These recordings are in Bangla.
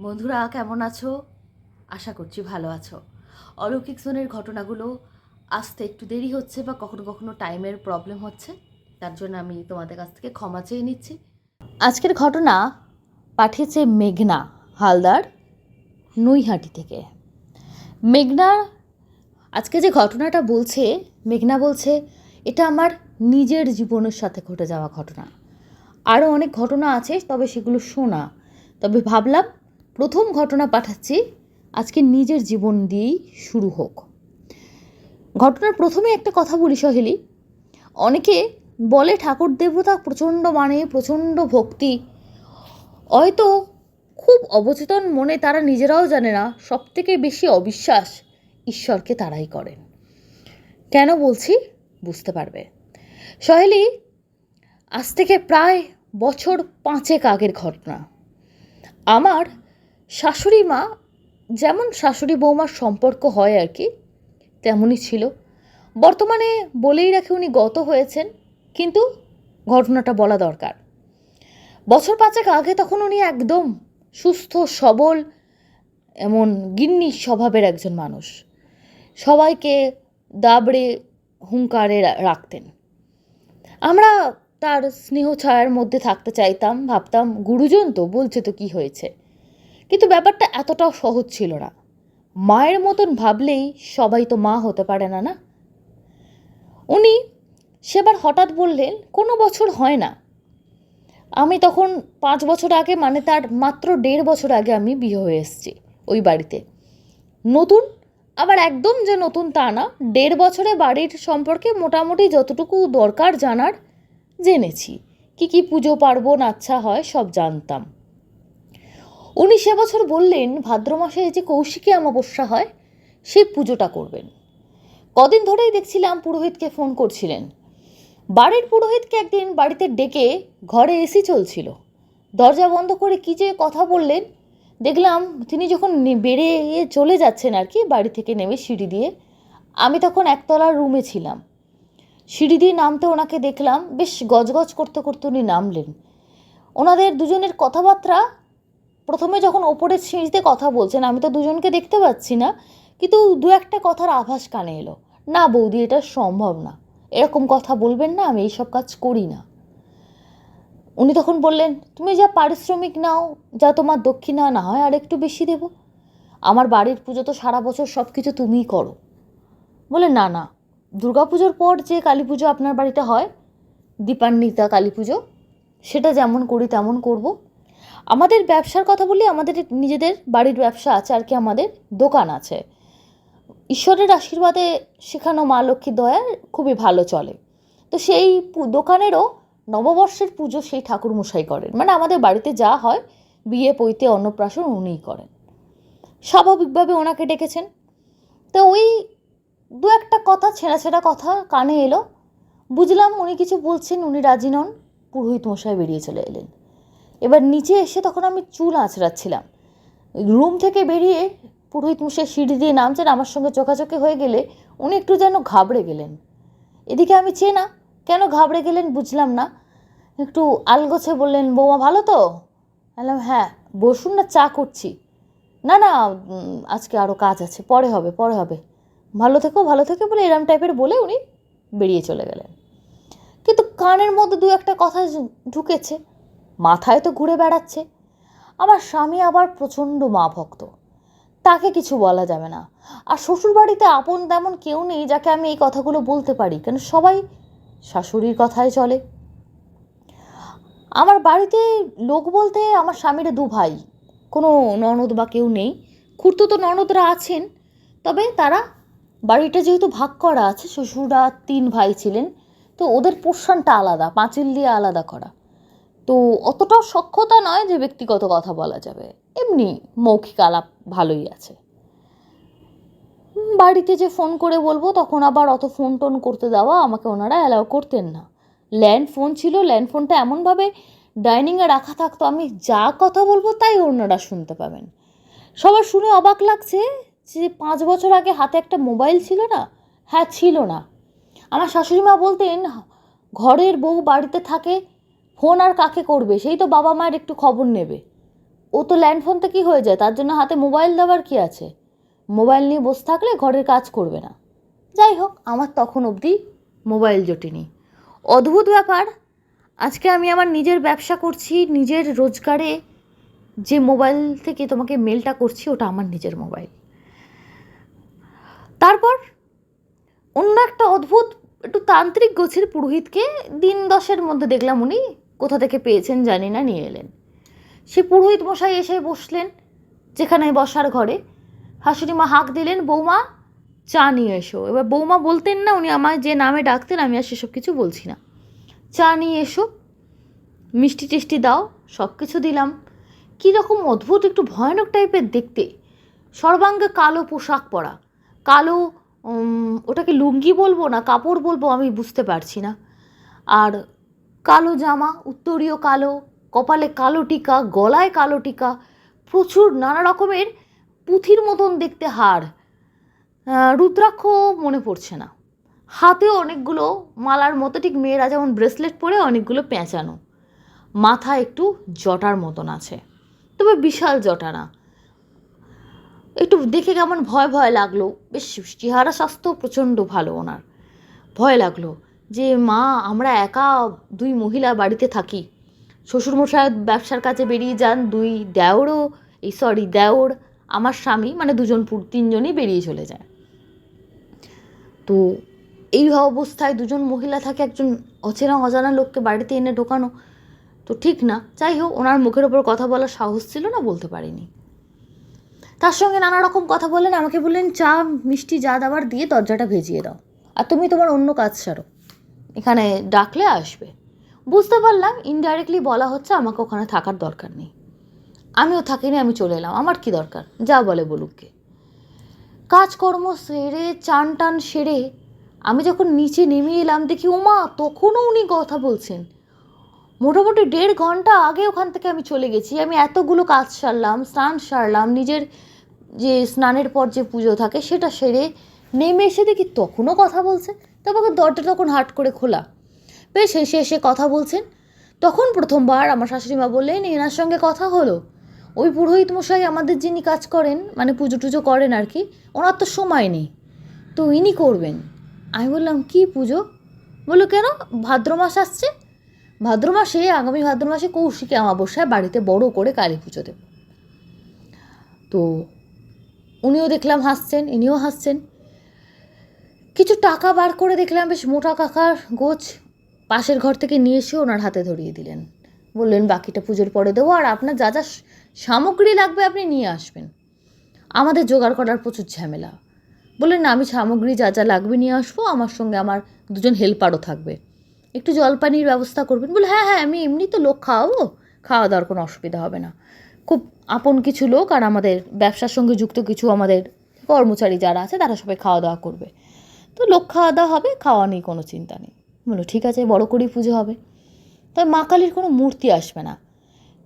বন্ধুরা কেমন আছো? আশা করছি ভালো আছো। অলৌকিক জোনের ঘটনাগুলো আসতে একটু দেরি হচ্ছে বা কখনো কখনো টাইমের প্রবলেম হচ্ছে, তার জন্য আমি তোমাদের কাছ থেকে ক্ষমা চেয়ে নিচ্ছি। আজকের ঘটনা পাঠিয়েছে মেঘনা হালদার, নৈহাটি থেকে। মেঘনা আজকে যে ঘটনাটা বলছে, মেঘনা বলছে এটা আমার নিজের জীবনের সাথে ঘটে যাওয়া ঘটনা। আরও অনেক ঘটনা আছে, তবে সেগুলো শোনা। তবে ভাবলাম প্রথম ঘটনা পাঠাচ্ছি আজকে নিজের জীবন দিয়েই শুরু হোক। ঘটনার প্রথমে একটা কথা বলি সহেলি, অনেকে বলে ঠাকুর দেবতা প্রচণ্ড মানে প্রচণ্ড ভক্তি, হয়তো খুব অবচেতন মনে তারা নিজেরাও জানে না সবথেকে বেশি অবিশ্বাস ঈশ্বরকে তারাই করেন। কেন বলছি বুঝতে পারবে। সহেলি, আজ থেকে প্রায় বছর 5 আগের ঘটনা। আমার শাশুড়ি মা, যেমন শাশুড়ি বৌমার সম্পর্ক হয় আর কি, তেমনই ছিল। বর্তমানে বলেই রাখি উনি গত হয়েছেন, কিন্তু ঘটনাটা বলা দরকার। বছর 5 আগে তখন উনি একদম সুস্থ সবল, এমন গিন্নি স্বভাবের একজন মানুষ। সবাইকে দাবড়ে হুঙ্কারে রাখতেন। আমরা তার স্নেহ ছায়ার মধ্যে থাকতে চাইতাম, ভাবতাম গুরুজন তো বলছে তো কি হয়েছে। কিন্তু ব্যাপারটা এতটাও সহজ ছিল না। মায়ের মতন ভাবলেই সবাই তো মা হতে পারে না, না? উনি সেবার হঠাৎ বললেন কোনো বছর হয় না। আমি তখন 5 বছর আগে, মানে তার মাত্র 1.5 বছর আগে আমি বিয়ে হয়ে এসেছি ওই বাড়িতে। নতুন, আবার একদম যে নতুন তা না। 1.5 বছরে বাড়ির সম্পর্কে মোটামুটি যতটুকু দরকার জানার জেনেছি। কি পুজো পার্বণ আচ্ছা হয় সব জানতাম। উনি সে বছর বললেন ভাদ্র মাসে যে কৌশিকী অমাবস্যা হয় সেই পুজোটা করবেন। কদিন ধরেই দেখছিলাম পুরোহিতকে ফোন করছিলেন। বাড়ির পুরোহিতকে একদিন বাড়িতে ডেকে ঘরে এসি চলছিল, দরজা বন্ধ করে কী যে কথা বললেন। দেখলাম তিনি যখন বেরিয়ে চলে যাচ্ছেন আর কি, বাড়ি থেকে নেমে সিঁড়ি দিয়ে, আমি তখন একতলার রুমে ছিলাম। সিঁড়ি দিয়ে নামতে ওনাকে দেখলাম, বেশ গজগজ করতে করতে উনি নামলেন। ওনাদের দুজনের কথাবার্তা, প্রথমে যখন ওপরের সিঁড়িতে কথা বলছেন, আমি তো দুজনকে দেখতে পাচ্ছি না, কিন্তু 2-1টা কথার আভাস কানে এলো। না বৌদি, এটা সম্ভব না, এরকম কথা বলবেন না, আমি এইসব কাজ করি না। উনি তখন বললেন তুমি যা পারিশ্রমিক নাও, যা তোমার দক্ষিণা, না হয় আর একটু বেশি দেব। আমার বাড়ির পুজো তো সারা বছর সব কিছু তুমিই করো। বলে না না, দুর্গাপুজোর পর যে কালী পুজো আপনার বাড়িতে হয়, দীপান্বিতা কালী পুজো, সেটা যেমন করি তেমন করব। আমাদের ব্যবসার কথা বলি, আমাদের নিজেদের বাড়ির ব্যবসা আছে আর কি, আমাদের দোকান আছে। ঈশ্বরের আশীর্বাদে শেখানো মা লক্ষ্মীর দয়ায় খুবই ভালো চলে। তো সেই দোকানেরও নববর্ষের পুজো সেই ঠাকুরমশাই করেন, মানে আমাদের বাড়িতে যা হয় বিয়ে পৈতে অন্নপ্রাশন উনিই করেন। স্বাভাবিকভাবে ওনাকে ডেকেছেন। তো ওই 2-1টা কথা, ছেঁড়া কথা কানে এলো। বুঝলাম উনি কিছু বলছেন, উনি রাজি নন। পুরোহিত মশাই বেরিয়ে চলে এলেন। এবার নিচে এসে তখন আমি চুল আঁচড়াচ্ছিলাম। রুম থেকে বেরিয়ে পুরোহিত মশাই সিঁড়ি দিয়ে নামছেন, আমার সঙ্গে চোখাচোখি হয়ে গেলে উনি একটু যেন ঘাবড়ে গেলেন। এদিকে আমি চেনা, কেন ঘাবড়ে গেলেন বুঝলাম না। একটু আলগোছে বললেন বৌমা ভালো তো? বললাম হ্যাঁ। বসুন না, চা করছি। না না, আজকে আরও কাজ আছে, পরে হবে। ভালো থেকো বলে এরম টাইপের বলে উনি বেরিয়ে চলে গেলেন। কিন্তু কানের মধ্যে 2-1টা কথা ঢুকেছে, মাথায় তো ঘুরে বেড়াচ্ছে। আমার স্বামী আবার প্রচণ্ড মা ভক্ত, তাকে কিছু বলা যাবে না। আর শ্বশুরবাড়িতে আপন তেমন কেউ নেই যাকে আমি এই কথাগুলো বলতে পারি, কেন সবাই শাশুড়ির কথায় চলে। আমার বাড়িতে লোক বলতে আমার স্বামীর 2 ভাই, কোনো ননদ বা কেউ নেই। খুড়তুতো ননদরা আছেন, তবে তারা, বাড়িটা যেহেতু ভাগ করা আছে, শ্বশুররা 3 ভাই ছিলেন, তো ওদের পোর্শনটা আলাদা, পাঁচিল দিয়ে আলাদা করা। তো অতটাও সখ্যতা নয় যে ব্যক্তিগত কথা বলা যাবে, এমনি মৌখিক আলাপ ভালোই আছে। বাড়িতে যে ফোন করে বলবো, তখন আবার অত ফোন টোন করতে দেওয়া আমাকে ওনারা অ্যালাউ করতেন না। ল্যান্ড ফোন ছিল, ল্যান্ড ফোনটা এমনভাবে ডাইনিংয়ে রাখা থাকতো, আমি যা কথা বলবো তাই ওনারা শুনতে পাবেন। সবার শুনে অবাক লাগছে যে 5 বছর আগে হাতে একটা মোবাইল ছিল না? হ্যাঁ, ছিল না। আমার শাশুড়ি মা বলতেন ঘরের বউ বাড়িতে থাকে, ফোন আর কাকে করবে, সেই তো বাবা মায়ের একটু খবর নেবে। ও তো ল্যান্ডফোন থেকেই হয়ে যায়, তার জন্য হাতে মোবাইল দেওয়ার কি আছে? মোবাইল নিয়ে বসে থাকলে ঘরের কাজ করবে না। যাই হোক, আমার তখন অবধি মোবাইল জোটেনি। অদ্ভুত ব্যাপার, আজকে আমি আমার নিজের ব্যবসা করছি, নিজের রোজগারে যে মোবাইল থেকে তোমাকে মেলটা করছি ওটা আমার নিজের মোবাইল। তারপর অন্য একটা অদ্ভুত একটু তান্ত্রিক গোছের পুরোহিতকে দিন 10-এর মধ্যে দেখলাম, উনি কোথা থেকে পেয়েছেন জানি না, নিয়ে এলেন। সে পুরোহিত মশাই এসে বসলেন যেখানে বসার ঘরে। শাশুড়ি মা হাঁক দিলেন, বৌমা চা নিয়ে এসো। এবার বৌমা বলতেন না, উনি আমায় যে নামে ডাকতেন আমি আর সেসব কিছু বলছি না। চা নিয়ে এসো, মিষ্টি টিষ্টি দাও, সব কিছু দিলাম। কীরকম অদ্ভুত একটু ভয়ানক টাইপের দেখতে, সর্বাঙ্গে কালো পোশাক পরা, কালো ওটাকে লুঙ্গি বলবো না কাপড় বলবো আমি বুঝতে পারছি না, আর কালো জামা, উত্তরীয় কালো, কপালে কালো টিকা, গলায় কালো টিকা, প্রচুর নানা রকমের পুঁথির মতন দেখতে হার, রুদ্রাক্ষ মনে পড়ছে না, হাতেও অনেকগুলো মালার মতো, ঠিক মেয়েরা যেমন ব্রেসলেট পরে অনেকগুলো পেঁচানো, মাথা একটু জটার মতন আছে, তবে বিশাল জটা না। একটু দেখে কেমন ভয় ভয় লাগলো, বেশ চেহারা স্বাস্থ্য প্রচণ্ড ভালো ওনার। ভয় লাগলো যে মা আমরা একা 2 মহিলা বাড়িতে থাকি, শ্বশুরমশাই ব্যবসার কাজে বেরিয়ে যান, 2 দেওর আমার স্বামী, মানে 3জনই বেরিয়ে চলে যায়। তো এই অবস্থায় 2জন মহিলা থাকে, একজন অচেনা অজানা লোককে বাড়িতে এনে ঢোকানো তো ঠিক না। যাই হোক, ওনার মুখের ওপর কথা বলার সাহস ছিল না, বলতে পারিনি। তার সঙ্গে নানা রকম কথা বললেন, আমাকে বললেন চা মিষ্টি যা দাবার দিয়ে দরজাটা ভেজিয়ে দাও, আর তুমি তোমার অন্য কাজ সারো, এখানে ডাকলে আসবে। বুঝতে পারলাম ইনডাইরেক্টলি বলা হচ্ছে আমাকে ওখানে থাকার দরকার নেই। আমিও থাকিনি, আমি চলে এলাম, আমার কি দরকার, যা বলে বলুককে। কাজকর্ম সেরে চান টান সেরে আমি যখন নিচে নেমে এলাম দেখি ওমা তখনও উনি কথা বলছেন। মোটামুটি 1.5 ঘন্টা আগে ওখান থেকে আমি চলে গেছি, আমি এতগুলো কাজ সারলাম, স্নান সারলাম, নিজের যে স্নানের পর যে পুজো থাকে সেটা সেরে নেমে এসে দেখি তখনও কথা বলছে। তারপর দরজা তখন হাট করে খোলা, বেশ হেসে এসে কথা বলছেন। তখন প্রথমবার আমার শাশুড়ি মা বললেন এনার সঙ্গে কথা হলো, ওই পুরোহিত মশাই আমাদের যিনি কাজ করেন, মানে পুজো টুজো করেন আর কি, ওনার তো সময় নেই, তো ইনি করবেন। আমি বললাম কি পুজো? বললো কেন, ভাদ্র মাস আসছে, ভাদ্র মাসে আগামী ভাদ্র মাসে কৌশিকী অমাবস্যায় বাড়িতে বড় করে কালী পুজো দেব। তো উনিও দেখলাম হাসছেন, ইনিও হাসছেন। কিছু টাকা বার করে দেখলাম বেশ মোটা কাকার গোছ, পাশের ঘর থেকে নিয়ে এসে ওনার হাতে ধরিয়ে দিলেন, বললেন বাকিটা পুজোর পরে দেবো, আর আপনার যা যা সামগ্রী লাগবে আপনি নিয়ে আসবেন, আমাদের জোগাড় করার প্রচুর ঝামেলা। বললেন না আমি সামগ্রী যা যা লাগবে নিয়ে আসবো, আমার সঙ্গে আমার 2জন হেল্পারও থাকবে, একটু জলপানির ব্যবস্থা করবেন। বলে হ্যাঁ হ্যাঁ আমি এমনি তো লোক খাওয়াবো, খাওয়া দাওয়ার কোনো অসুবিধা হবে না, খুব আপন কিছু লোক আর আমাদের ব্যবসার সঙ্গে যুক্ত কিছু আমাদের কর্মচারী যারা আছে তারা সবাই খাওয়া দাওয়া করবে, তো লোক খাওয়া দাওয়া হবে, খাওয়া নিয়ে কোনো চিন্তা নেই। বলো ঠিক আছে, বড় করেই পুজো হবে, তবে মা কালীর কোনো মূর্তি আসবে না,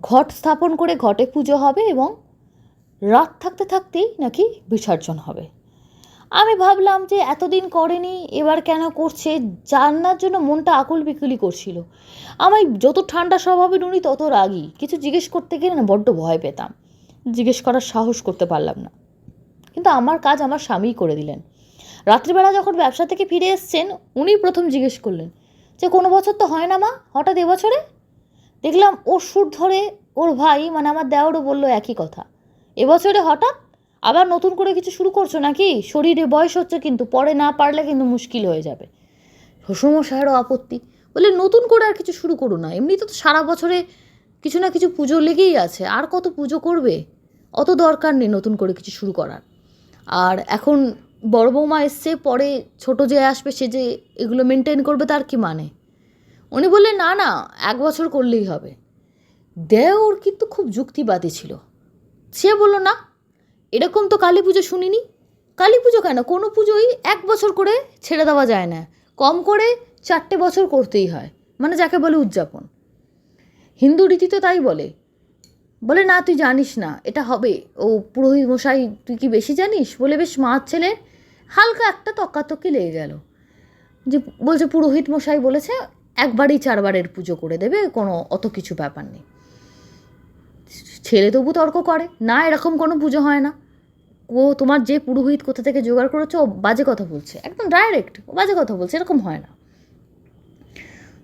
ঘট স্থাপন করে ঘটে পুজো হবে এবং রাত থাকতে থাকতেই নাকি বিসর্জন হবে। আমি ভাবলাম যে এতদিন করেনি এবার কেন করছে, জানার জন্য মনটা আকুল বিকুলি করছিল। আমি যত ঠান্ডা স্বভাবের উনি তত রাগী, কিছু জিজ্ঞেস করতে গেলে না বড্ড ভয় পেতাম, জিজ্ঞেস করার সাহস করতে পারলাম না। কিন্তু আমার কাজ আমার স্বামীই করে দিলেন। রাত্রিবেলা যখন ব্যবসা থেকে ফিরে এসছেন উনি প্রথম জিজ্ঞেস করলেন যে কোনো বছর তো হয় না মা, হঠাৎ এবছরে? দেখলাম ওর সুর ধরে ওর ভাই মানে আমার দেওরও বললো একই কথা, এবছরে হঠাৎ? আবার নতুন করে কিছু শুরু করছো নাকি? শরীরে বয়স হচ্ছে কিন্তু, পরে না পারলে কিন্তু মুশকিল হয়ে যাবে। শ্বশুরমশায়েরও আপত্তি, বলে নতুন করে আর কিছু শুরু করো না, এমনি তো সারা বছরে কিছু না কিছু পুজো লেগেই আছে, আর কত পুজো করবে, অত দরকার নেই নতুন করে কিছু শুরু করার। আর এখন বড় বৌমা এসছে, পরে ছোট যে আসবে সে যে এগুলো মেনটেন করবে তার কি মানে? উনি বললেন না না 1 বছর করলেই হবে। দেওর কিন্তু খুব যুক্তিবাদী ছিল, সে বলল না এরকম তো কালী পুজো শুনিনি, কালী পুজো কেন, কোনো পুজোই 1 বছর করে ছেড়ে দেওয়া যায় না, কম করে 4টে বছর করতেই হয়, মানে যাকে বলে উদযাপন, হিন্দু রীতি তো তাই বলে। বলে না তুই জানিস না এটা হবে, ও পুরোহিত মশাই তুই কি বেশি জানিস, বলে বেশ মার ছেলে হালকা একটা তক্কাতক্কি লেগে গেল, যে বলছে পুরোহিত মশাই বলেছে 1বারই 4বারের পুজো করে দেবে, কোনো অত কিছু ব্যাপার নেই। ছেলে তবু তর্ক করে, না এরকম কোনো পুজো হয় না, ও তোমার যে পুরোহিত কোথা থেকে জোগাড় করেছো ও বাজে কথা বলছে, একদম ডাইরেক্ট ও বাজে কথা বলছে, এরকম হয় না।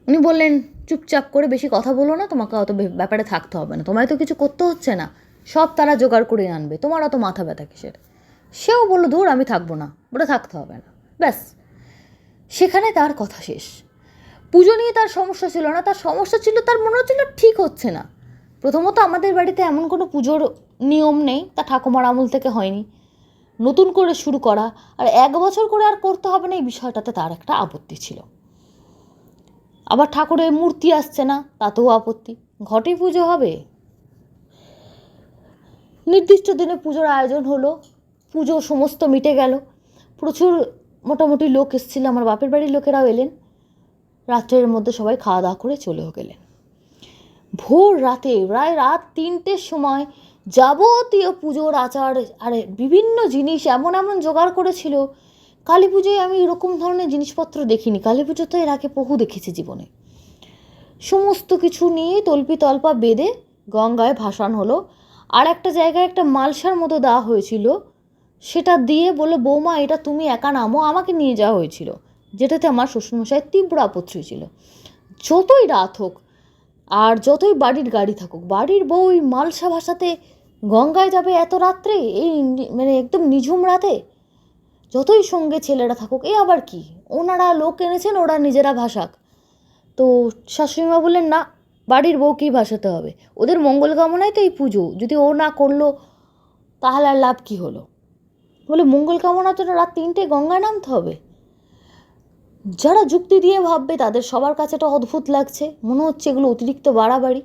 উনি বললেন চুপচাপ করে বেশি কথা বলো না, তোমাকে অত ব্যাপারে থাকতে হবে না, তোমায় তো কিছু করতে হচ্ছে না, সব তারা জোগাড় করে আনবে, তোমার অত মাথা ব্যথা কিসের। সেও বললো দূর আমি থাকবো না, ওটা থাকতে হবে না, ব্যাস সেখানে তার কথা শেষ। পুজো নিয়ে তার সমস্যা ছিল না, তার সমস্যা ছিল তার মনে হচ্ছিল ঠিক হচ্ছে না। প্রথমত আমাদের বাড়িতে এমন কোনো পুজোর নিয়ম নেই, তা ঠাকুমার আমল থেকে হয়নি, নতুন করে শুরু করা, আর 1 বছর করে আর করতে হবে না এই বিষয়টাতে তার একটা আপত্তি ছিল। আবার ঠাকুরের মূর্তি আসছে না, তাতেও আপত্তি, ঘটে পুজো হবে। নির্দিষ্ট দিনে পুজোর আয়োজন হলো, পুজো সমস্ত মিটে গেল, প্রচুর মোটামুটি লোক এসেছিল, আমার বাপের বাড়ির লোকেরাও এলেন, রাত্রের মধ্যে সবাই খাওয়া দাওয়া করে চলেও গেলেন। ভোর রাতে প্রায় রাত 3টের সময় যাবতীয় পুজোর আচার আর বিভিন্ন জিনিস এমন এমন জোগাড় করেছিল, কালী পুজোয় আমি এরকম ধরনের জিনিসপত্র দেখিনি, কালী পুজো তো এর আগে বহু দেখেছি জীবনে। সমস্ত কিছু নিয়ে তল্পি তল্পা বেঁধে গঙ্গায় ভাসান হলো, আর একটা জায়গায় একটা মালসার মতো দেওয়া হয়েছিল, সেটা দিয়ে বললো বৌমা এটা তুমি একা নামো, আমাকে নিয়ে যাওয়া হয়েছিল, যেটাতে আমার শ্বশুরমশাইয়ের তীব্র আপত্তি ছিল। যতই রাত হোক আর যতই বাড়ির গাড়ি থাকুক, বাড়ির বউ ওই মালসা ভাসাতে গঙ্গায় যাবে এত রাত্রে, এই মানে একদম নিঝুম রাতে, যতই সঙ্গে ছেলেরা থাকুক, এ আবার কি, ওনারা লোক এনেছেন, ওরা নিজেরা ভাসাক। তো শাশুড়িমা বললেন না, বাড়ির বউকেই ভাসাতে হবে, ওদের মঙ্গল কামনায় তো এই পুজো, যদি ও না করলো তাহলে আর লাভ কী হলো। বলে মঙ্গল কামনার জন্য রাত 3টে গঙ্গায় নামতে হবে? যারা যুক্তি দিয়ে ভাববে তাদের সবার কাছে এটা অদ্ভুত লাগছে, মনে হচ্ছে এগুলো অতিরিক্ত বাড়াবাড়ি।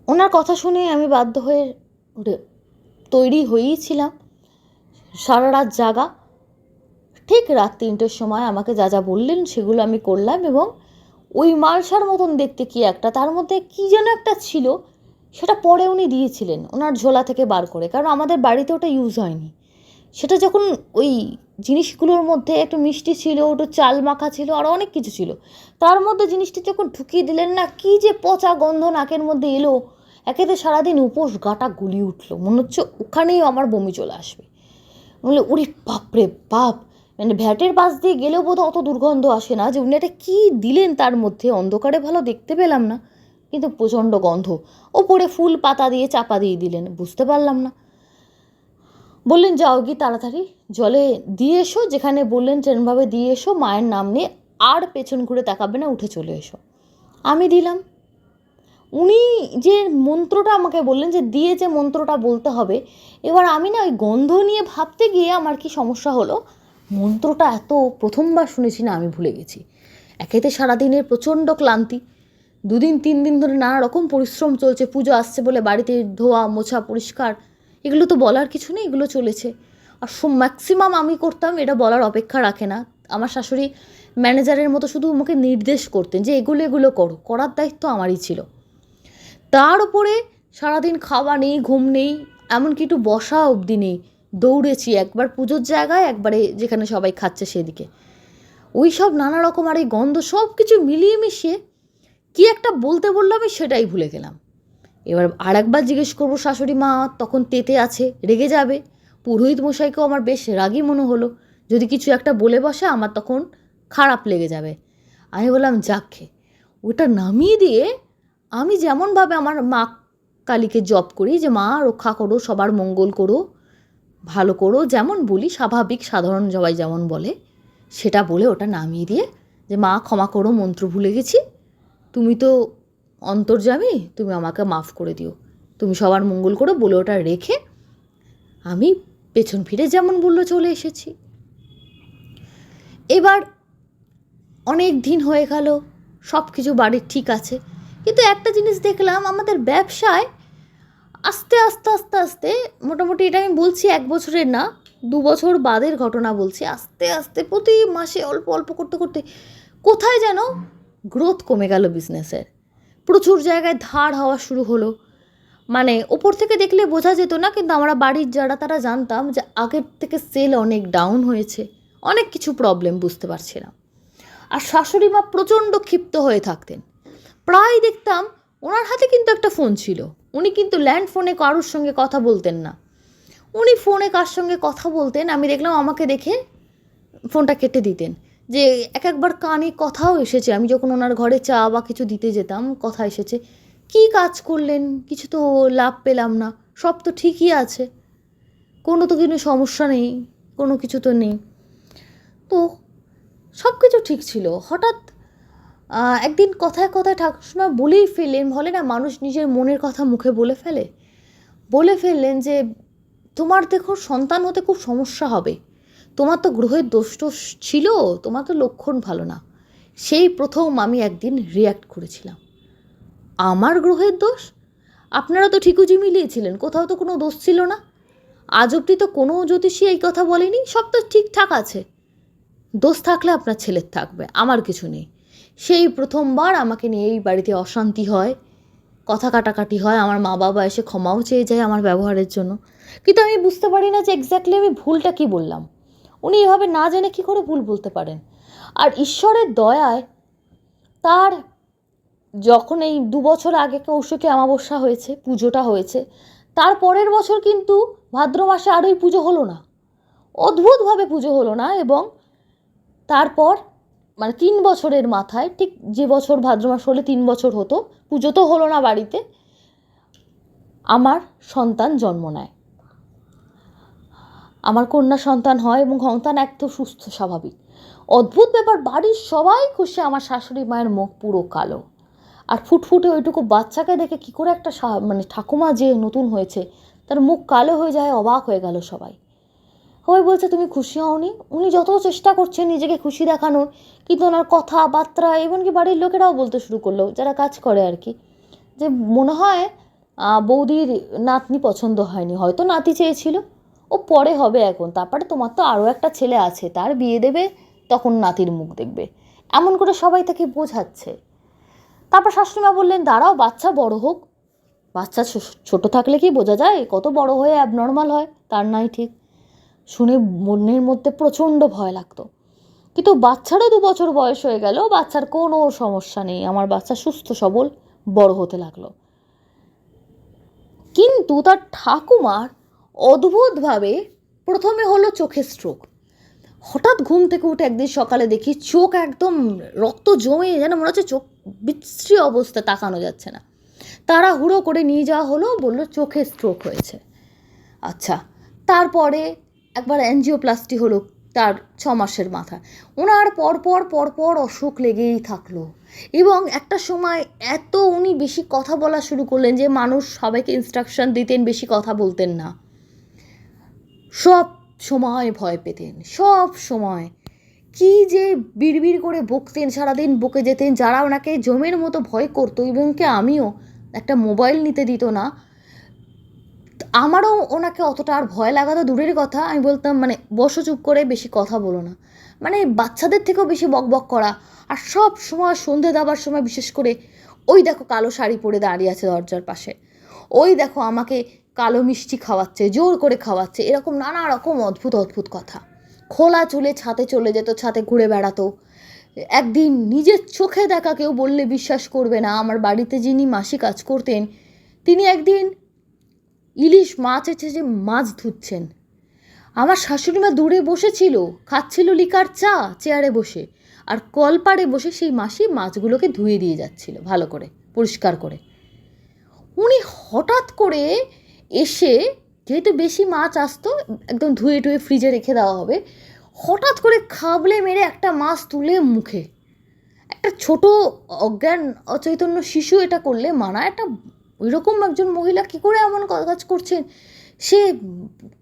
ওনার কথা শুনে আমি বাধ্য হয়ে তৈরি হয়েইছিলাম, সারা রাত জাগা। ঠিক রাত 3টের সময় আমাকে যা যা বললেন সেগুলো আমি করলাম, এবং ওই মালসার মতন দেখতে কি একটা, তার মধ্যে কি যেন একটা ছিল, সেটা পরে উনি দিয়েছিলেন ওনার ঝোলা থেকে বার করে, কারণ আমাদের বাড়িতে ওটা ইউজ হয়নি। সেটা যখন ওই জিনিসগুলোর মধ্যে একটু মিষ্টি ছিল, একটু চাল মাখা ছিল, আর অনেক কিছু ছিল, তার মধ্যে জিনিসটি যখন ঢুকিয়ে দিলেন না, কি যে পচা গন্ধ নাকের মধ্যে এলো, একেতে সারাদিন উপোস গাটা গুলিয়ে উঠলো, মনে হচ্ছে ওখানেই আমার বমি চলে আসবে। বলে ওরে বাপরে বাপ, মানে ভ্যাটের পাশ দিয়ে গেলেও বোধহয় অত দুর্গন্ধ আসে না, যে উনি এটা কী দিলেন তার মধ্যে, অন্ধকারে ভালো দেখতে পেলাম না, কিন্তু প্রচণ্ড গন্ধ। ওপরে ফুল পাতা দিয়ে চাপা দিয়ে দিলেন, বুঝতে পারলাম না। বললেন যাও গিয়ে তাড়াতাড়ি জলে দিয়ে এসো, যেখানে বললেন ট্রেনভাবে দিয়ে এসো, মায়ের নাম নিয়ে আর পেছন ঘুরে তাকাবে না, উঠে চলে এসো। আমি দিলাম। উনি যে মন্ত্রটা আমাকে বললেন যে দিয়ে যে মন্ত্রটা বলতে হবে, এবার আমি না ওই গন্ধ নিয়ে ভাবতে গিয়ে আমার কি সমস্যা হলো, মন্ত্রটা এত প্রথমবার শুনেছি না, আমি ভুলে গেছি। একেতে সারাদিনের প্রচণ্ড ক্লান্তি, 2 দিন 3 দিন ধরে নানা রকম পরিশ্রম চলছে, পুজো আসছে বলে বাড়িতে ধোয়া মোছা পরিষ্কার, এগুলো তো বলার কিছু নেই, এগুলো চলেছে। আর ম্যাক্সিমাম আমি করতাম, এটা বলার অপেক্ষা রাখে না। আমার শাশুড়ি ম্যানেজারের মতো শুধু আমাকে নির্দেশ করতেন যে এগুলো এগুলো করো, করার দায়িত্ব আমারই ছিল। তার উপরে সারাদিন খাওয়া নেই, ঘুম নেই, এমনকি একটু বসা অবধি নেই, দৌড়েছি একবার পুজোর জায়গায়, একবারে যেখানে সবাই খাচ্ছে সেদিকে, ওই সব নানা রকম, আর এই গন্ধ সব কিছু মিলিয়ে মিশিয়ে কী একটা বলতে বললো, আমি সেটাই ভুলে গেলাম। এবার আর একবার জিজ্ঞেস করবো, শাশুড়ি মা তখন তেতে আছে, রেগে যাবে, পুরোহিত মশাইকেও আমার বেশ রাগী মনে হলো, যদি কিছু একটা বলে বসে আমার তখন খারাপ লেগে যাবে। আমি বললাম যাকে, ওটা নামিয়ে দিয়ে আমি যেমনভাবে আমার মা কালীকে জপ করি, যে মা রক্ষা করো, সবার মঙ্গল করো, ভালো করো, যেমন বলি স্বাভাবিক সাধারণ সবাই যেমন বলে, সেটা বলে ওটা নামিয়ে দিয়ে, যে মা ক্ষমা করো, মন্ত্র ভুলে গেছি, তুমি তো অন্তর্যামী, তুমি আমাকে মাফ করে দিও, তুমি সবার মঙ্গল করো বলে ওটা রেখে আমি পেছন ফিরে যেমন বললো চলে এসেছি। এবার অনেক দিন হয়ে গেল, সব কিছু বাড়ির ঠিক আছে, কিন্তু একটা জিনিস দেখলাম, আমাদের ব্যবসায় আস্তে আস্তে আস্তে আস্তে, মোটামুটি এটা আমি বলছি 1 বছরের না, 2 বছর বাদের ঘটনা বলছি, আস্তে আস্তে প্রতি মাসে অল্প অল্প করতে করতে কোথায় যেন গ্রোথ কমে গেল বিজনেসের। প্রচুর জায়গায় ধার হওয়া শুরু হলো, মানে ওপর থেকে দেখলে বোঝা যেত না, কিন্তু আমরা বাড়ির যারা তারা জানতাম যে আগের থেকে সেল অনেক ডাউন হয়েছে, অনেক কিছু প্রবলেম বুঝতে পারছিলাম। আর শাশুড়ি মা প্রচণ্ড ক্ষিপ্ত হয়ে থাকতেন, প্রায় দেখতাম ওনার হাতে কিন্তু একটা ফোন ছিল, উনি কিন্তু ল্যান্ড ফোনে কারোর সঙ্গে কথা বলতেন না, উনি ফোনে কার সঙ্গে কথা বলতেন আমি দেখলাম আমাকে দেখে ফোনটা কেটে দিতেন। যে একবার কানে কথাও এসেছে, আমি যখন ওনার ঘরে চা বা কিছু দিতে যেতাম কথা এসেছে, কী কাজ করলেন, কিছু তো লাভ পেলাম না, সব তো ঠিকই আছে, কোনো তো কোনো সমস্যা নেই, কোনো কিছু তো নেই, তো সব কিছু ঠিক ছিল। হঠাৎ একদিন কথায় কথায় ঠাকুরমা বলেই ফেললেন, বলে না মানুষ নিজের মনের কথা মুখে বলে ফেললেন যে তোমার দেখো সন্তান হতে খুব সমস্যা হবে, তোমার তো গ্রহের দোষ টোষ ছিল, তোমার তো লক্ষণ ভালো না। সেই প্রথম আমি একদিন রিয়্যাক্ট করেছিলাম, আমার গ্রহের দোষ? আপনারা তো ঠিকুজি মিলিয়েছিলেন, কোথাও তো কোনো দোষ ছিল না, আজ অবধি তো কোনো জ্যোতিষী এই কথা বলেনি, সব তো ঠিকঠাক আছে, দোষ থাকলে আপনার ছেলের থাকবে, আমার কিছু নেই। সেই প্রথমবার আমাকে নিয়ে এই বাড়িতে অশান্তি হয়, কথা কাটাকাটি হয়, আমার মা বাবা এসে ক্ষমাও চেয়ে যায় আমার ব্যবহারের জন্য, কিন্তু আমি বুঝতে পারি না যে এক্স্যাক্টলি আমি ভুলটা কী বললাম। উনি এভাবে না জেনে কী করে ভুল বলতে পারেন? আর ঈশ্বরের দয়ায় তার যখন এই 2 বছর আগে কৌশিকী অমাবস্যা হয়েছে, পুজোটা হয়েছে, তার পরের বছর কিন্তু ভাদ্র মাসে আর ওই পুজো হলো না, অদ্ভুতভাবে পুজো হলো না। এবং তারপর মানে 3 বছরের মাথায়, ঠিক যে বছর ভাদ্র মাস হলে 3 বছর হতো, পুজো তো হলো না বাড়িতে, আমার সন্তান জন্ম নেয়, আমার কন্যা সন্তান হয় এবং সন্তান একদম সুস্থ স্বাভাবিক। অদ্ভুত ব্যাপার, বাড়ির সবাই খুশি, আমার শাশুড়ি মায়ের মুখ পুরো কালো, আর ফুটফুটে ওইটুকু বাচ্চাকে দেখে কী করে একটা মানে ঠাকুমা যে নতুন হয়েছে তার মুখ কালো হয়ে যায়, অবাক হয়ে গেল সবাই। সবাই বলছে তুমি খুশি হওনি? উনি যত চেষ্টা করছেন নিজেকে খুশি দেখানোর, কিন্তু ওনার কথাবার্তা, এমনকি বাড়ির লোকেরাও বলতে শুরু করলো যারা কাজ করে আর কি, যে মনে হয় বৌদির নাতনি পছন্দ হয়নি, হয়তো নাতি চেয়েছিল, ও পরে হবে এখন, তারপরে তোমার তো আরও একটা ছেলে আছে, তার বিয়ে দেবে, তখন নাতির মুখ দেখবে, এমন করে সবাই তাকে বোঝাচ্ছে। তারপর শাশুড়িমা বললেন দাঁড়াও বাচ্চা বড় হোক, বাচ্চা ছোট থাকলে কি বোঝা যায় কত বড় হয়ে অ্যাবনর্মাল হয়, তার নাই ঠিক। শুনে মনের মধ্যে প্রচণ্ড ভয় লাগতো, কিন্তু বাচ্চারও 2 বছর বয়স হয়ে গেল, বাচ্চার কোনো সমস্যা নেই, আমার বাচ্চা সুস্থ সবল বড় হতে লাগলো। কিন্তু তার ঠাকুমার অদ্ভুতভাবে প্রথমে হলো চোখে স্ট্রোক। হঠাৎ ঘুম থেকে উঠে একদিন সকালে দেখি চোখ একদম রক্ত জমে, যেন মনে হচ্ছে চোখ বিশ্রী অবস্থা, তাকানো যাচ্ছে না। তাড়াহুড়ো করে নিয়ে যাওয়া হলো, বললো চোখে স্ট্রোক হয়েছে। আচ্ছা, তারপরে একবার অ্যাঞ্জিওপ্লাস্টি হলো তার 6 মাসের মাথায়। ওনার পরপর অসুখ লেগেই থাকলো, এবং একটা সময় এত উনি বেশি কথা বলা শুরু করলেন যে মানুষ সবাইকে ইনস্ট্রাকশন দিতেন, বেশি কথা বলতেন না, সব সময় ভয় পেতেন, সব সময় কি যে বিড়বিড় করে বকতেন, সারাদিন বকে যেতেন, যারা ওনাকে জমের মতো ভয় করতো, এবং কি আমিও, একটা মোবাইল নিতে দিত না, আমারও ওনাকে অতটা আর ভয় লাগাতো দূরের কথা, আমি বলতাম মানে বসো চুপ করে, বেশি কথা বলো না, মানে বাচ্চাদের থেকেও বেশি বকবক করা। আর সব সময় সন্ধে দেওয়ার সময় বিশেষ করে, ওই দেখো কালো শাড়ি পরে দাঁড়িয়ে আছে দরজার পাশে, ওই দেখো আমাকে কালো মিষ্টি খাওয়াচ্ছে, জোর করে খাওয়াচ্ছে, এরকম নানা রকম অদ্ভুত কথা। খোলা চুলে ছাদে চলে যেত, ছাদে ঘুরে বেড়াতো। একদিন নিজের চোখে দেখা, কেউ বললে বিশ্বাস করবে না, আমার বাড়িতে যিনি মাসি কাজ করতেন, তিনি একদিন ইলিশ মাছ এসেছে, মাছ ধুচ্ছেন, আমার শাশুড়িমা দূরে বসেছিল, খাচ্ছিল লিকার চা চেয়ারে বসে, আর কলপাড়ে বসে সেই মাসি মাছগুলোকে ধুয়ে দিয়ে যাচ্ছিল ভালো করে পরিষ্কার করে। উনি হঠাৎ করে এসে, যেহেতু বেশি মাছ আসতো, একদম ধুয়ে টুয়ে ফ্রিজে রেখে দেওয়া হবে, হঠাৎ করে খাবলে মেরে একটা মাছ তুলে মুখে, একটা ছোট অজ্ঞান অচৈতন্য শিশু এটা করলে মানায়? একটা ওইরকম একজন মহিলা কী করে এমন কাজ করছেন? সে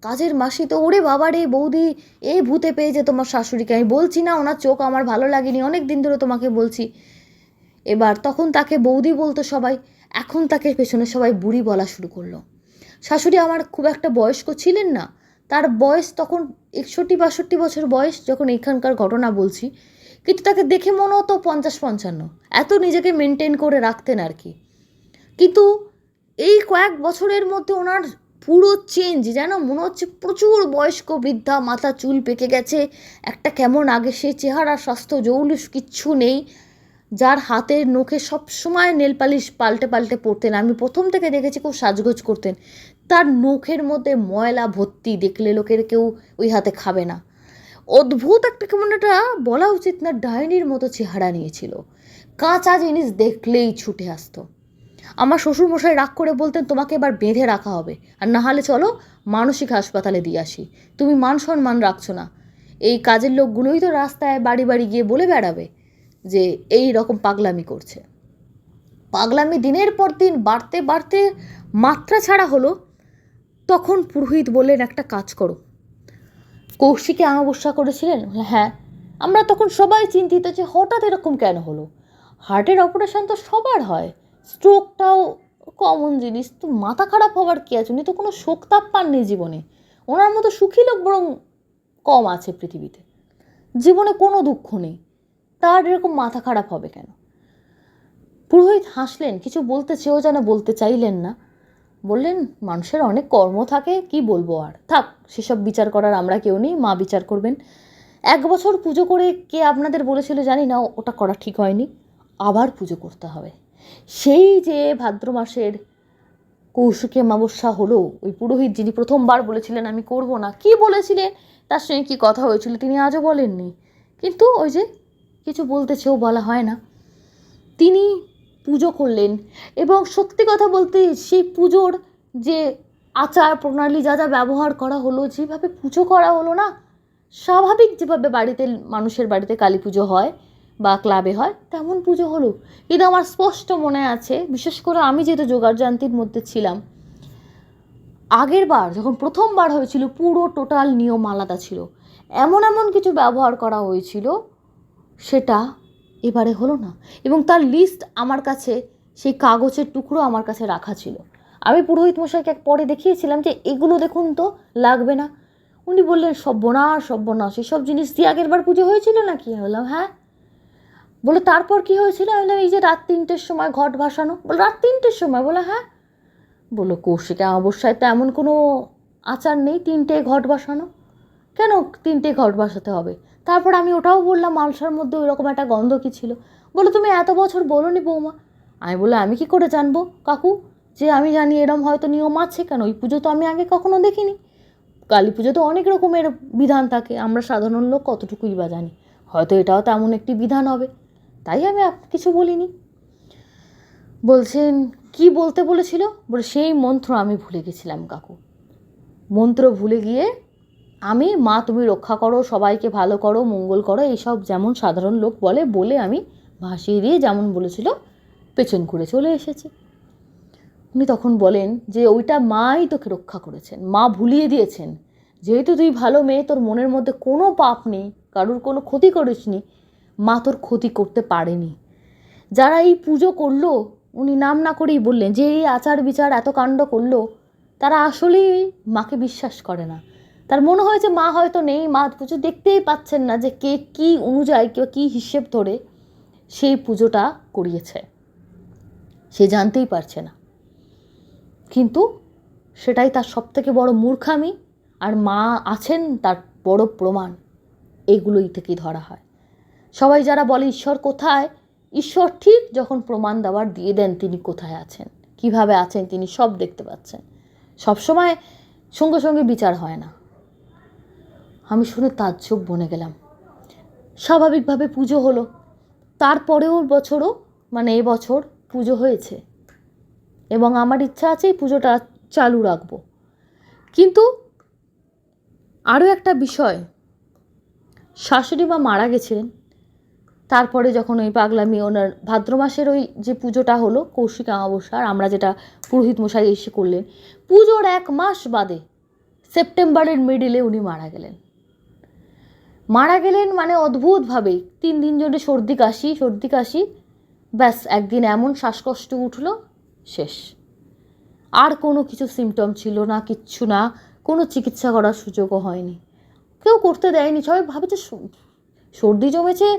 কাজের মাসি তো, ওরে বাবা রে বৌদি, এ ভূতে পেয়েছে তোমার শাশুড়িকে, আমি বলছি না ওনার চোখ আমার ভালো লাগেনি, অনেক দিন ধরে তোমাকে বলছি। এবার তখন তাকে বৌদি বলতো সবাই, এখন তাকে পেছনে সবাই বুড়ি বলা শুরু করলো। শাশুড়ি আমার খুব একটা বয়স্ক ছিলেন না, তার বয়স তখন 61-62 বছর বয়স, যখন এখানকার ঘটনা বলছি, কিন্তু তাকে দেখে মনে হতো 50-55, এত নিজেকে মেনটেন করে রাখতেন আর কি। কিন্তু এই কয়েক বছরের মধ্যে ওনার পুরো চেঞ্জ, যেন মনে হচ্ছে প্রচুর বয়স্ক বৃদ্ধা, মাথা চুল পেকে গেছে, একটা কেমন আগে সে চেহারা, স্বাস্থ্য, জৌলুস কিচ্ছু নেই, যার হাতের নখে সবসময় নেল পালিশ পাল্টে পাল্টে পরতেন, আমি প্রথম থেকে দেখেছি খুব সাজগোজ করতেন, তার নখের মধ্যে ময়লা ভর্তি, দেখলে লোকের কেউ ওই হাতে খাবে না। অদ্ভুত একটা কেমন একটা বলা উচিত না ডাইনির মতো চেহারা নিয়েছিল, কাঁচা জিনিস দেখলেই ছুটে আসতো। আমার শ্বশুরমশাই রাগ করে বলতেন, তোমাকে এবার বেঁধে রাখা হবে, আর না হলে চলো মানসিক হাসপাতালে দিয়ে আসি, তুমি মান সম্মান রাখছো না। এই কাজের লোকগুলোই তো রাস্তায় বাড়ি বাড়ি গিয়ে বলে বেড়াবে যে এই রকম পাগলামি করছে। পাগলামি দিনের পর দিন বাড়তে বাড়তে মাত্রা ছাড়া হলো। তখন পুরোহিত বললেন, একটা কাজ করো। কৌশিকে অমাবস্যা করেছিলেন? হ্যাঁ। আমরা তখন সবাই চিন্তিত যে হঠাৎ এরকম কেন হলো। হার্টের অপারেশন তো সবার হয়, স্ট্রোকটাও কমন জিনিস, তো মাথা খারাপ হওয়ার কী আছে? উনি তো কোনো শোক তাপ পাননি জীবনে, ওনার মতো সুখী লোক বরং কম আছে পৃথিবীতে, জীবনে কোনো দুঃখ নেই, তার এরকম মাথা খারাপ হবে কেন? পুরোহিত হাসলেন, কিছু বলতে চেয়েও যেন বলতে চাইলেন না। বললেন, মানুষের অনেক কর্ম থাকে, কি বলবো আর, থাক সেসব বিচার করার আমরা কেউ নেই, মা বিচার করবেন। 1 বছর পুজো করে কে আপনাদের বলেছিল জানি না, ওটা করা ঠিক হয়নি, আবার পুজো করতে হবে। সেই যে ভাদ্র মাসের কৌশিকী অমাবস্যা হলো, ওই পুরোহিত যিনি প্রথমবার বলেছিলেন আমি করব না, কি বলেছিলেন, তার সঙ্গে কী কথা হয়েছিল তিনি আজও বলেননি, কিন্তু ওই যে কিছু বলতে চেয়েও বলা হয় না, তিনি পুজো করলেন। এবং সত্যি কথা বলতে সেই পুজোর যে আচার প্রণালী যা যা ব্যবহার করা হলো, যেভাবে পুজো করা হলো না, স্বাভাবিক যেভাবে বাড়িতে মানুষের বাড়িতে কালী পুজো হয় বা ক্লাবে হয় তেমন পুজো হলো। কিন্তু আমার স্পষ্ট মনে আছে, বিশেষ করে আমি যেহেতু যোগাড়যন্ত্রের মধ্যে ছিলাম, আগের বার যখন প্রথমবার হয়েছিল পুরো টোটাল নিয়ম আলাদা ছিল, এমন এমন কিছু ব্যবহার করা হয়েছিল সেটা এবারে হলো না। এবং তার লিস্ট আমার কাছে, সেই কাগজের টুকরো আমার কাছে রাখা ছিল। আমি পুরোহিত মশাইকে পরে দেখিয়েছিলাম যে এগুলো দেখুন তো, লাগবে না। উনি বললেন, সর্বনাশ সর্বনাশ, এসব জিনিস দিয়ে আগের বার পুজো হয়েছিল নাকি? বললাম হ্যাঁ। বলে তারপর কি হয়েছিল? আমি বললাম এই যে রাত 3টের সময় ঘট ভাসানো। বলে রাত 3টের সময়? বলে হ্যাঁ। বললো, কৌশিকে অমাবস্যায় তো এমন কোনো আচার নেই 3টে ঘট বসানো, কেন 3টে ঘট বসাতে হবে? তারপর আমি ওটাও বললাম, মালসার মধ্যে ওই রকম একটা গন্ধ কী ছিল। বলে তুমি এত বছর বলোনি বৌমা। আমি বলে, আমি কি করে জানবো কাকু, যে আমি জানি এরম হয়তো নিয়ম আছে, কেন ওই পুজো তো আমি আগে কখনো দেখিনি। কালী পুজো তো অনেক রকমের বিধান থাকে, আমরা সাধারণ লোক কতটুকুই বা জানি, হয়তো এটাও তেমন একটি বিধান হবে, তাই আমি কিছু বলিনি। বলছেন, কি বলতে বলেছিল? বলে সেই মন্ত্র আমি ভুলে গেছিলাম কাকু, মন্ত্র ভুলে গিয়ে আমি, মা তুমি রক্ষা করো, সবাইকে ভালো করো, মঙ্গল করো, এইসব যেমন সাধারণ লোক বলে, বলে আমি ভাসিয়ে দিয়ে যেমন বলেছিল পেছন করে চলে এসেছে। উনি তখন বলেন যে ওইটা মাই তোকে রক্ষা করেছেন, মা ভুলিয়ে দিয়েছেন, যেহেতু তুই ভালো মেয়ে, তোর মনের মধ্যে কোনো পাপ নেই, কারুর কোনো ক্ষতি করিসনি, মা তোর ক্ষতি করতে পারেনি। যারা এই পুজো করলো, উনি নাম না করেই বললেন যে এই আচার বিচার এত কাণ্ড করলো, তারা আসলেই মাকে বিশ্বাস করে না। তার মনে হয়েছে মা হয়তো নেই, মা পুজো দেখতেই পাচ্ছেন না যে কে কী অনুযায়ী, কেউ কী হিসেব ধরে সেই পুজোটা করিয়েছে, সে জানতেই পারছে না। কিন্তু সেটাই তার সবথেকে বড় মূর্খামি, আর মা আছেন তার বড় প্রমাণ, এগুলোই থেকেই ধরা হয়। সবাই যারা বলে ঈশ্বর কোথায়, ঈশ্বর ঠিক যখন প্রমাণ দেওয়ার দিয়ে দেন তিনি কোথায় আছেন, কিভাবে আছেন, তিনি সব দেখতে পাচ্ছেন। সবসময় সঙ্গে সঙ্গে বিচার হয় না। আমি শুনে তাজ্জব বনে গেলাম। স্বাভাবিকভাবে পুজো হলো, তারপরেও বছরও মানে এবছর পুজো হয়েছে, এবং আমার ইচ্ছা আছে এই পুজোটা চালু রাখবো। কিন্তু আরও একটা বিষয়, শাশুড়ি মা মারা গেছিলেন, তারপরে যখন ওই পাগলামি, ওনার ভাদ্র মাসের ওই যে পুজোটা হলো কৌশিক অমাবস্যার, আমরা যেটা পুরোহিত মশাই এসে করলেন, পুজোর 1 মাস বাদে সেপ্টেম্বরের মিডিলে উনি মারা গেলেন। মারা গেলেন মানে অদ্ভুতভাবেই 3 দিন ধরে সর্দি কাশি, ব্যাস একদিন এমন শ্বাসকষ্ট উঠলো, শেষ। আর কোনো কিছু সিমটম ছিল না, কিচ্ছু না, কোনো চিকিৎসা করার সুযোগও হয়নি, কেউ করতে দেয়নি। সবাই ভাবেছে সর্দি জমেছে,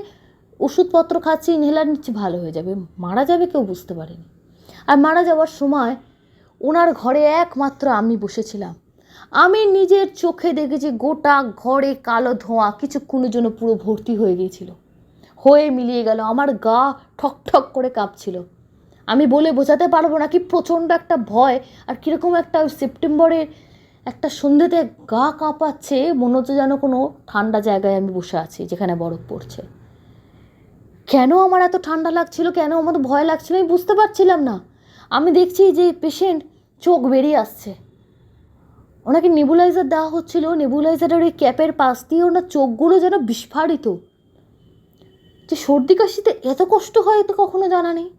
ওষুধপত্র খাচ্ছি, ইনহেলার নিচ্ছি, ভালো হয়ে যাবে, মারা যাবে কেউ বুঝতে পারেনি। আর মারা যাওয়ার সময় ওনার ঘরে একমাত্র আমি বসেছিলাম, আমি নিজের চোখে দেখেছি গোটা ঘরে কালো ধোঁয়া কিছুক্ষণের জন্য পুরো ভর্তি হয়ে গিয়েছিল। হয়ে মিলিয়ে গেল। আমার গা ঠক ঠক করে কাঁপছিল। আমি বলে বোঝাতে পারবো না কি প্রচণ্ড একটা ভয়, আর কীরকম একটা সেপ্টেম্বরের একটা সন্ধ্যেতে গা কাঁপাচ্ছে, মনে হচ্ছে যেন কোনো ঠান্ডা জায়গায় আমি বসে আছি যেখানে বরফ পড়ছে। কেন আমার এত ঠান্ডা লাগছিল, কেন আমার ভয় লাগছিল আমি বুঝতে পারছিলাম না। আমি দেখছি যে পেশেন্ট চোখ বেরিয়ে আসছে, ওনাকে নেবুলাইজার দেওয়া হচ্ছিল, নেবুলাইজারের ওই ক্যাপের পাশ দিয়ে ওনার চোখগুলো যেন বিস্ফারিত। যে সর্দি কাশিতে এত কষ্ট হয় তো কখনো জানা নেই।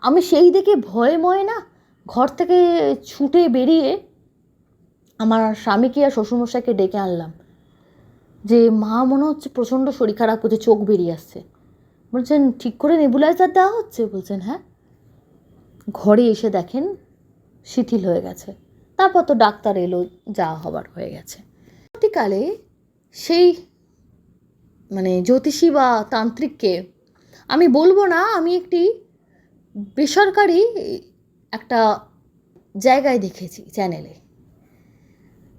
আমি সেই দেখে ভয়ে ময়ে না ঘর থেকে ছুটে বেরিয়ে আমার স্বামীকে আর শ্বশুরমশাইকে ডেকে আনলাম, যে মা মনে হচ্ছে প্রচণ্ড শরীর খারাপ হচ্ছে, চোখ বেরিয়ে আসছে। বলছেন ঠিক করে নেবুলাইজার দেওয়া হচ্ছে? বলছেন হ্যাঁ। ঘরে এসে দেখেন শিথিল হয়ে গেছে। তারপর তো ডাক্তার এলো, যা হবার হয়ে গেছে। পরবর্তীকালে সেই জ্যোতিষী বা তান্ত্রিককে আমি বলবো না, আমি একটি বেসরকারি একটা জায়গায় দেখেছি চ্যানেলে।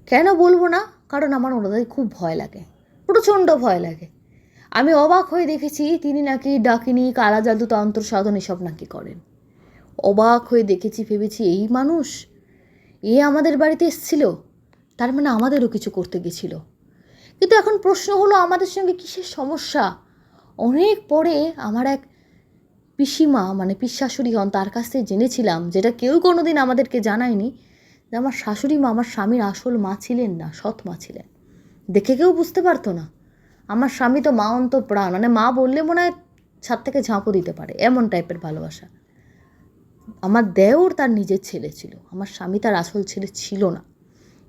কেন বলবো না? কারণ আমার ওনাদের খুব ভয় লাগে, প্রচণ্ড ভয় লাগে। আমি অবাক হয়ে দেখেছি তিনি নাকি ডাকিনি, কালা জাদু, তন্ত্র সাধন এসব নাকি করেন। অবাক হয়ে দেখেছি, ভেবেছি এই মানুষ, আমাদের বাড়িতে এসেছিল, তার মানে আমাদেরও কিছু করতে গেছিল। কিন্তু এখন প্রশ্ন হলো আমাদের সঙ্গে কিসের সমস্যা? অনেক পরে আমার এক পিসিমা পিসশাশুড়ি হন, তার কাছ থেকে জেনেছিলাম, যেটা কেউ কোনো দিন আমাদেরকে জানায়নি, যে আমার শাশুড়ি মা আমার স্বামীর আসল মা ছিলেন না, সৎ মা ছিলেন। দেখে কেউ বুঝতে পারতো না। আমার স্বামী তো মা অন্ত প্রাণ, মা বললে মনে হয় ছাদ থেকে ঝাঁপও দিতে পারে, এমন টাইপের ভালোবাসা। আমার দেওর তার নিজের ছেলে ছিল, আমার স্বামী তার আসল ছেলে ছিল না।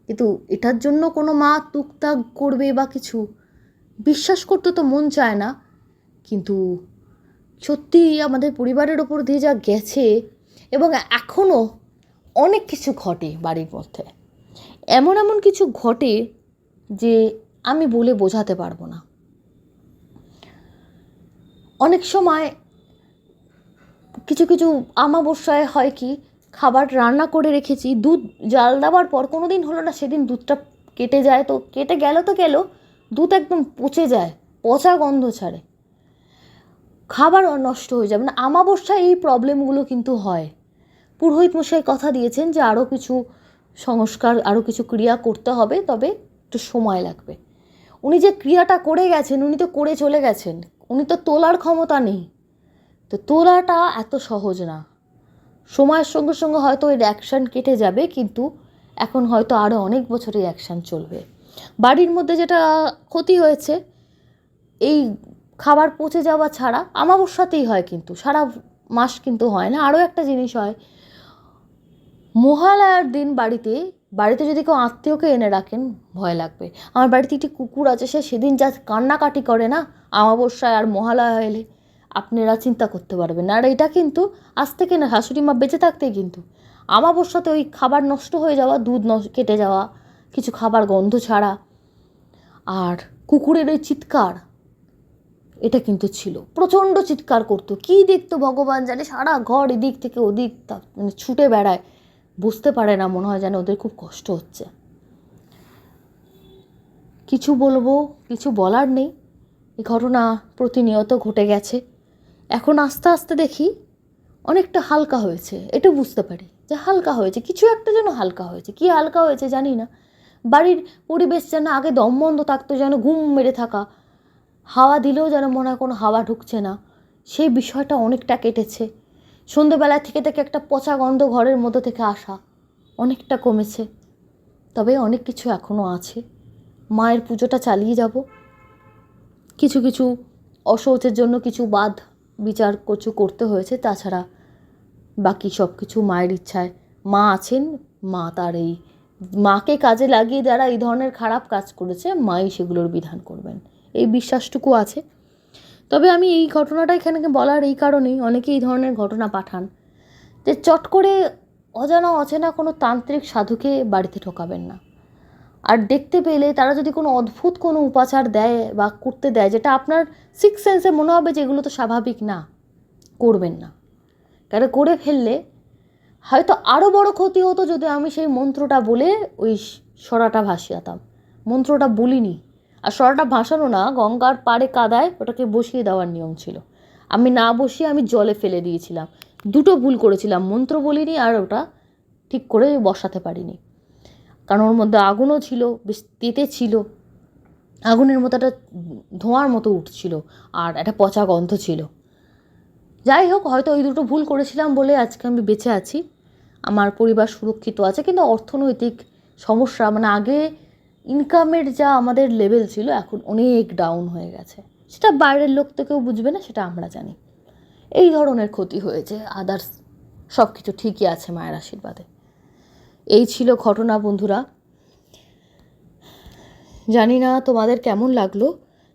কিন্তু এটার জন্য কোনো মা তুকতাক করবে বা কিছু, বিশ্বাস করতে তো মন চায় না। কিন্তু সত্যি আমাদের পরিবারের ওপর দিয়ে যা গেছে, এবং এখনও অনেক কিছু ঘটে বাড়ির মধ্যে, এমন এমন কিছু ঘটে যে আমি বলে বোঝাতে পারবো না। অনেক সময় কিছু কিছু আমাবস্যায় হয় কি, খাবার রান্না করে রেখেছি, দুধ জাল দেওয়ার পর কোনো দিন হলো না, সেদিন দুধটা কেটে যায়, তো কেটে গেল তো গেল, দুধ একদম পচে যায়, পচা গন্ধ ছাড়ে, খাবার নষ্ট হয়ে যাবে না। আমাবস্যায় এই প্রবলেমগুলো কিন্তু হয়। পুরোহিত মশাই কথা দিয়েছেন যে আরও কিছু সংস্কার, আরও কিছু ক্রিয়া করতে হবে, তবে একটু সময় লাগবে। উনি যে ক্রিয়াটা করে গেছেন, উনি তো করে চলে গেছেন, উনি তো তোলার ক্ষমতা নেই। তো তোলাটা এত সহজ না, সময়ের সঙ্গে সঙ্গে হয়তো এর অ্যাকশান কেটে যাবে, কিন্তু এখন হয়তো আরও অনেক বছরই অ্যাকশান চলবে। বাড়ির মধ্যে যেটা ক্ষতি হয়েছে, এই খাবার পচে যাওয়া ছাড়া আমাবস্যাতেই হয়, কিন্তু সারা মাস কিন্তু হয় না। আরও একটা জিনিস হয়, মহালয়ার দিন বাড়িতে যদি কেউ আত্মীয়কে এনে রাখেন, ভয় লাগবে। আমার বাড়িতে একটি কুকুর আছে, সেদিন যা কান্নাকাটি করে না আমাবস্যায় আর মহালয়া এলে, আপনারা চিন্তা করতে পারবেন না। আর এটা কিন্তু আজ থেকে না, শাশুড়ি মা বেঁচে থাকতেই কিন্তু আমাবস্যাতে ওই খাবার নষ্ট হয়ে যাওয়া, দুধ কেটে যাওয়া, কিছু খাবার গন্ধ ছাড়া, আর কুকুরের ওই চিৎকার, এটা কিন্তু ছিল, প্রচণ্ড চিৎকার করতো। কী দেখতো ভগবান জানে, সারা ঘর এদিক থেকে ওদিক ছুটে বেড়ায়, বুঝতে পারে না, মনে হয় যেন ওদের খুব কষ্ট হচ্ছে। কিছু বলবো, কিছু বলার নেই। এই ঘটনা প্রতিনিয়ত ঘটে গেছে। এখন আস্তে আস্তে দেখি অনেকটা হালকা হয়েছে, এটা বুঝতে পারি যে হালকা হয়েছে, কিছু একটা যেন হালকা হয়েছে। কি হালকা হয়েছে জানি না। বাড়ির পরিবেশ যেন আগে দমবন্ধ থাকতো, যেন ঘুম মেরে থাকা, হাওয়া দিলেও যেন মনে হয় কোনো হাওয়া ঢুকছে না, সেই বিষয়টা অনেকটা কেটেছে। সন্ধ্যেবেলা থেকে একটা পচা গন্ধ ঘরের মধ্যে থেকে আসা অনেকটা কমেছে। তবে অনেক কিছু এখনও আছে। মায়ের পুজোটা চালিয়ে যাব। কিছু কিছু অশৌচের জন্য কিছু বাদ বিচার কিছু করতে হয়েছে, তাছাড়া বাকি সব কিছু মায়ের ইচ্ছায়। মা আছেন, মা তার এই মাকে কাজে লাগিয়ে যারা এই ধরনের খারাপ কাজ করেছে, মাই সেগুলোর বিধান করবেন, এই বিশ্বাসটুকু আছে। তবে আমি এই ঘটনাটা এখানে বলার এই কারণেই, অনেকে এই ধরনের ঘটনা পাঠান, যে চট করে অজানা অচেনা কোনো তান্ত্রিক সাধুকে বাড়িতে ঢোকাবেন না। আর দেখতে পেলে তারা যদি কোনো অদ্ভুত কোনো উপাচার দেয় বা করতে দেয়, যেটা আপনার সিক্স সেন্সে মনে হবে যে এগুলো তো স্বাভাবিক না, করবেন না। কারণ করে ফেললে হয়তো আরও বড় ক্ষতি হতো যদি আমি সেই মন্ত্রটা বলে ওই সরাটা ভাসিয়াতাম। মন্ত্রটা বলিনি, আর সরাটা ভাসানো না, গঙ্গার পাড়ে কাদায় ওটাকে বসিয়ে দেওয়ার নিয়ম ছিল। আমি না বসিয়ে আমি জলে ফেলে দিয়েছিলাম। দুটো ভুল করেছিলাম, মন্ত্র বলিনি আর ওটা ঠিক করে বসাতে পারিনি, কারণ ওর মধ্যে আগুনও ছিল, বেশ তেতে ছিল, আগুনের মতো একটা ধোঁয়ার মতো উঠছিল আর একটা পচা গন্ধ ছিল। যাই হোক, হয়তো ওই দুটো ভুল করেছিলাম বলে আজকে আমি বেঁচে আছি, আমার পরিবার সুরক্ষিত আছে। কিন্তু অর্থনৈতিক সমস্যা, মানে আগে ইনকামের যা আমাদের লেভেল ছিল এখন অনেক ডাউন হয়ে গেছে। সেটা বাইরের লোক তো কেউ বুঝবে না, সেটা আমরা জানি। এই ধরনের ক্ষতি হয়েছে, আদার্স সব কিছু ঠিকই আছে মায়ের আশীর্বাদে। এই ছিল ঘটনা বন্ধুরা। জানি না তোমাদের কেমন লাগলো,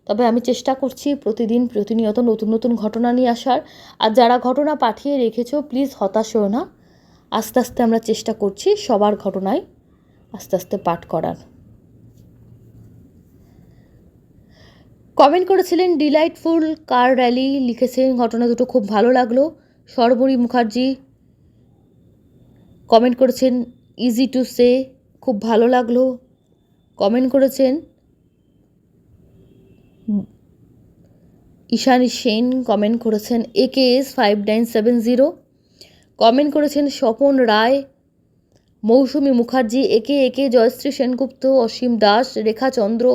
তবে আমি চেষ্টা করছি প্রতিনিয়ত নতুন নতুন ঘটনা নিয়ে আসার। আর যারা ঘটনা পাঠিয়ে রেখেছো প্লিজ হতাশ হও না, আস্তে আস্তে আমরা চেষ্টা করছি সবার ঘটনায় আস্তে আস্তে পাঠ করার। কমেন্ট করেছিলেন ডিলাইটফুল কার র্যালি, লিখেছেন ঘটনা দুটো খুব ভালো লাগলো। সর্বরী মুখার্জি কমেন্ট করেছেন ইজি টু সে, খুব ভালো লাগলো। কমেন্ট করেছেন ঈশানী সেন, কমেন্ট করেছেন AKS 5970, কমেন্ট করেছেন স্বপন রায়, মৌসুমী মুখার্জি, একে জয়শ্রী সেনগুপ্ত, অসীম দাস, রেখা চন্দ্র,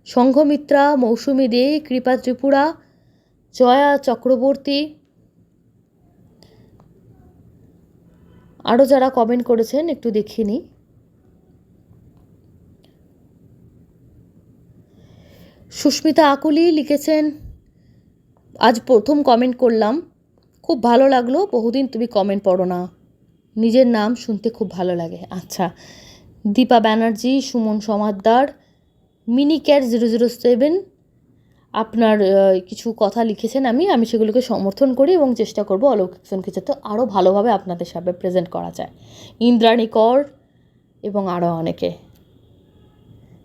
সংঘমিত্রা, মৌসুমী দে, কৃপা ত্রিপুরা, জয়া চক্রবর্তী, আরও যারা কমেন্ট করেছেন একটু দেখিয়ে নিই। সুস্মিতা আকুলি লিখেছেন আজ প্রথম কমেন্ট করলাম, খুব ভালো লাগলো, বহুদিন তুমি কমেন্ট পড়ো না, নিজের নাম শুনতে খুব ভালো লাগে। আচ্ছা। দীপা ব্যানার্জি, সুমন সমাদ্দার, মিনি ক্যাট 007 আপনার কিছু কথা লিখেছেন, আমি সেগুলোকে সমর্থন করি এবং চেষ্টা করব অলৌকিক জোনকে যাতে আরও ভালোভাবে আপনাদের সামনে প্রেজেন্ট করা যায়। ইন্দ্রাণী কর এবং আরও অনেকে।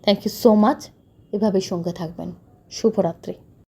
থ্যাংক ইউ সো মাচ, এভাবেই সঙ্গে থাকবেন। শুভরাত্রি।